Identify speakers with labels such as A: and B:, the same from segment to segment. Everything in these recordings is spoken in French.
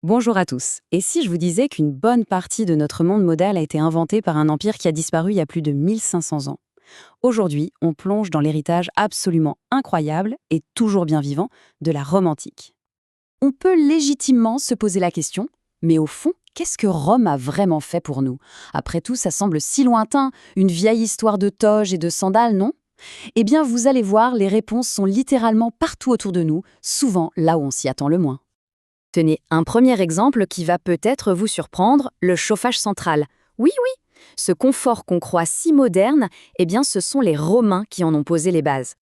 A: Bonjour à tous. Et si je vous disais qu'une bonne partie de notre monde moderne a été inventée par un empire qui a disparu il y a plus de 1500 ans? Aujourd'hui, on plonge dans l'héritage absolument incroyable et toujours bien vivant de la Rome antique. On peut légitimement se poser la question, mais au fond, qu'est-ce que Rome a vraiment fait pour nous? Après tout, ça semble si lointain, une vieille histoire de toges et de sandales, non? Eh bien, vous allez voir, les réponses sont littéralement partout autour de nous, souvent là où on s'y attend le moins. Tenez, un premier exemple qui va peut-être vous surprendre, le chauffage central. Oui, oui, ce confort qu'on croit si moderne, eh bien ce sont les Romains qui en ont posé les bases.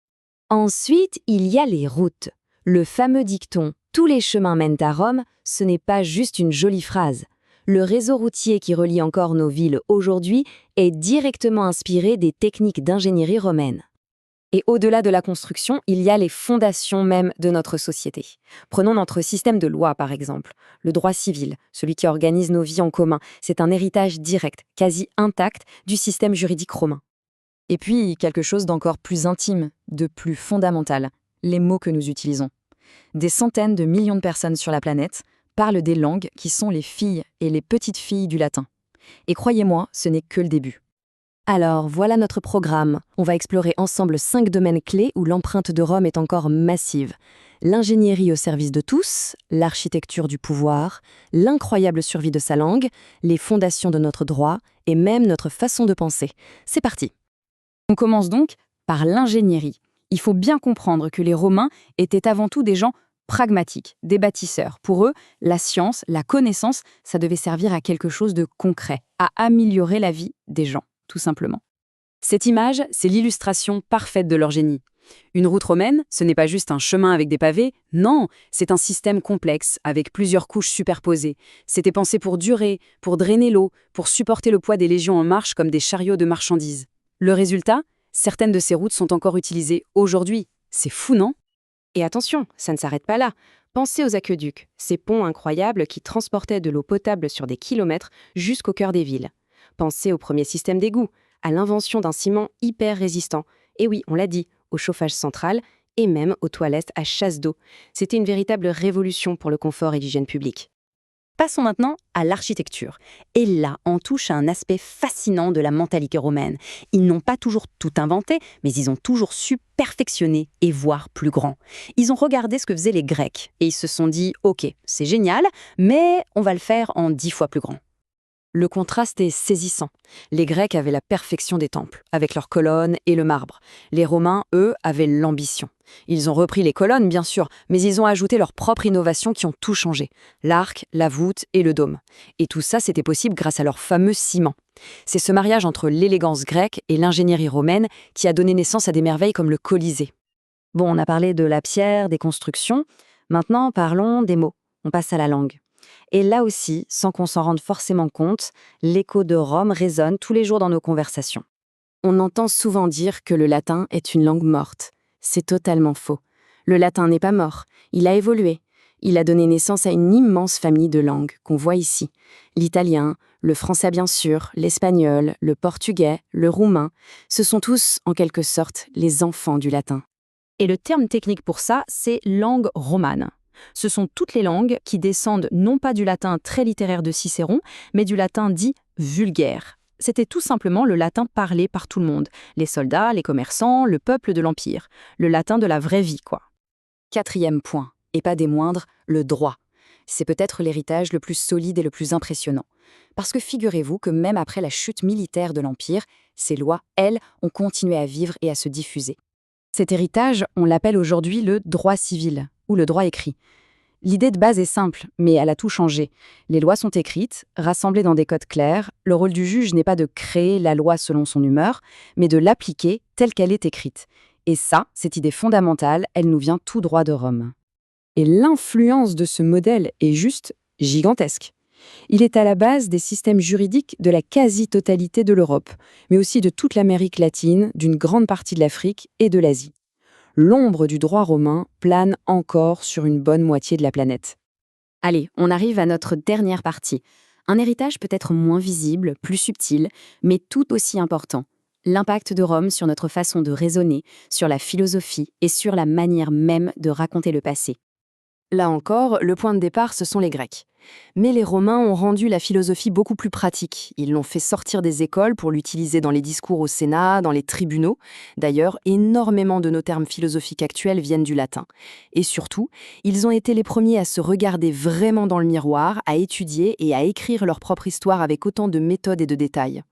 A: Ensuite, il y a les routes. Le fameux dicton « Tous les chemins mènent à Rome », ce n'est pas juste une jolie phrase. Le réseau routier qui relie encore nos villes aujourd'hui est directement inspiré des techniques d'ingénierie romaine. Et au-delà de la construction, il y a les fondations même de notre société. Prenons notre système de loi, par exemple. Le droit civil, celui qui organise nos vies en commun, c'est un héritage direct, quasi intact, du système juridique romain. Et puis, quelque chose d'encore plus intime, de plus fondamental, les mots que nous utilisons. Des centaines de millions de personnes sur la planète parlent des langues qui sont les filles et les petites filles du latin. Et croyez-moi, ce n'est que le début. Alors, voilà notre programme. On va explorer ensemble 5 domaines clés où l'empreinte de Rome est encore massive. L'ingénierie au service de tous, l'architecture du pouvoir, l'incroyable survie de sa langue, les fondations de notre droit et même notre façon de penser. C'est parti. On commence donc par l'ingénierie. Il faut bien comprendre que les Romains étaient avant tout des gens pragmatiques, des bâtisseurs. Pour eux, la science, la connaissance, ça devait servir à quelque chose de concret, à améliorer la vie des gens, tout simplement. Cette image, c'est l'illustration parfaite de leur génie. Une route romaine, ce n'est pas juste un chemin avec des pavés, non, c'est un système complexe, avec plusieurs couches superposées. C'était pensé pour durer, pour drainer l'eau, pour supporter le poids des légions en marche comme des chariots de marchandises. Le résultat, certaines de ces routes sont encore utilisées aujourd'hui. C'est fou, non?
B: Et attention, ça ne s'arrête pas là. Pensez aux aqueducs, ces ponts incroyables qui transportaient de l'eau potable sur des kilomètres jusqu'au cœur des villes. Pensez au premier système d'égout, à l'invention d'un ciment hyper résistant. Et oui, on l'a dit, au chauffage central et même aux toilettes à chasse d'eau. C'était une véritable révolution pour le confort et l'hygiène publique.
A: Passons maintenant à l'architecture. Et là, on touche à un aspect fascinant de la mentalité romaine. Ils n'ont pas toujours tout inventé, mais ils ont toujours su perfectionner et voir plus grand. Ils ont regardé ce que faisaient les Grecs et ils se sont dit « Ok, c'est génial, mais on va le faire en 10 fois plus grand ». Le contraste est saisissant. Les Grecs avaient la perfection des temples, avec leurs colonnes et le marbre. Les Romains, eux, avaient l'ambition. Ils ont repris les colonnes, bien sûr, mais ils ont ajouté leurs propres innovations qui ont tout changé. L'arc, la voûte et le dôme. Et tout ça, c'était possible grâce à leur fameux ciment. C'est ce mariage entre l'élégance grecque et l'ingénierie romaine qui a donné naissance à des merveilles comme le Colisée. Bon, on a parlé de la pierre, des constructions. Maintenant, parlons des mots. On passe à la langue. Et là aussi, sans qu'on s'en rende forcément compte, l'écho de Rome résonne tous les jours dans nos conversations. On entend souvent dire que le latin est une langue morte. C'est totalement faux. Le latin n'est pas mort, il a évolué. Il a donné naissance à une immense famille de langues qu'on voit ici. L'italien, le français bien sûr, l'espagnol, le portugais, le roumain, ce sont tous, en quelque sorte, les enfants du latin. Et le terme technique pour ça, c'est langue romane. Ce sont toutes les langues qui descendent non pas du latin très littéraire de Cicéron, mais du latin dit vulgaire. C'était tout simplement le latin parlé par tout le monde, les soldats, les commerçants, le peuple de l'Empire. Le latin de la vraie vie, quoi. Quatrième point, et pas des moindres, le droit. C'est peut-être l'héritage le plus solide et le plus impressionnant. Parce que figurez-vous que même après la chute militaire de l'Empire, ces lois, elles, ont continué à vivre et à se diffuser. Cet héritage, on l'appelle aujourd'hui le droit civil, ou le droit écrit. L'idée de base est simple, mais elle a tout changé. Les lois sont écrites, rassemblées dans des codes clairs. Le rôle du juge n'est pas de créer la loi selon son humeur, mais de l'appliquer telle qu'elle est écrite. Et ça, cette idée fondamentale, elle nous vient tout droit de Rome. Et l'influence de ce modèle est juste gigantesque. Il est à la base des systèmes juridiques de la quasi-totalité de l'Europe, mais aussi de toute l'Amérique latine, d'une grande partie de l'Afrique et de l'Asie. L'ombre du droit romain plane encore sur une bonne moitié de la planète. Allez, on arrive à notre dernière partie. Un héritage peut-être moins visible, plus subtil, mais tout aussi important. L'impact de Rome sur notre façon de raisonner, sur la philosophie et sur la manière même de raconter le passé.
B: Là encore, le point de départ, ce sont les Grecs. Mais les Romains ont rendu la philosophie beaucoup plus pratique. Ils l'ont fait sortir des écoles pour l'utiliser dans les discours au Sénat, dans les tribunaux. D'ailleurs, énormément de nos termes philosophiques actuels viennent du latin. Et surtout, ils ont été les premiers à se regarder vraiment dans le miroir, à étudier et à écrire leur propre histoire avec autant de méthode et de détails.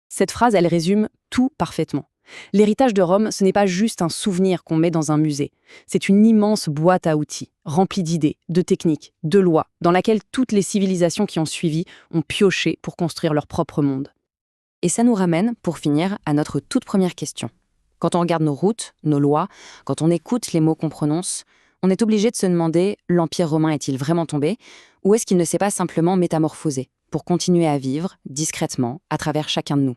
A: Cette phrase, elle résume tout parfaitement. L'héritage de Rome, ce n'est pas juste un souvenir qu'on met dans un musée. C'est une immense boîte à outils, remplie d'idées, de techniques, de lois, dans laquelle toutes les civilisations qui ont suivi ont pioché pour construire leur propre monde. Et ça nous ramène, pour finir, à notre toute première question. Quand on regarde nos routes, nos lois, quand on écoute les mots qu'on prononce, on est obligé de se demander, l'Empire romain est-il vraiment tombé, ou est-ce qu'il ne s'est pas simplement métamorphosé pour continuer à vivre, discrètement, à travers chacun de nous ?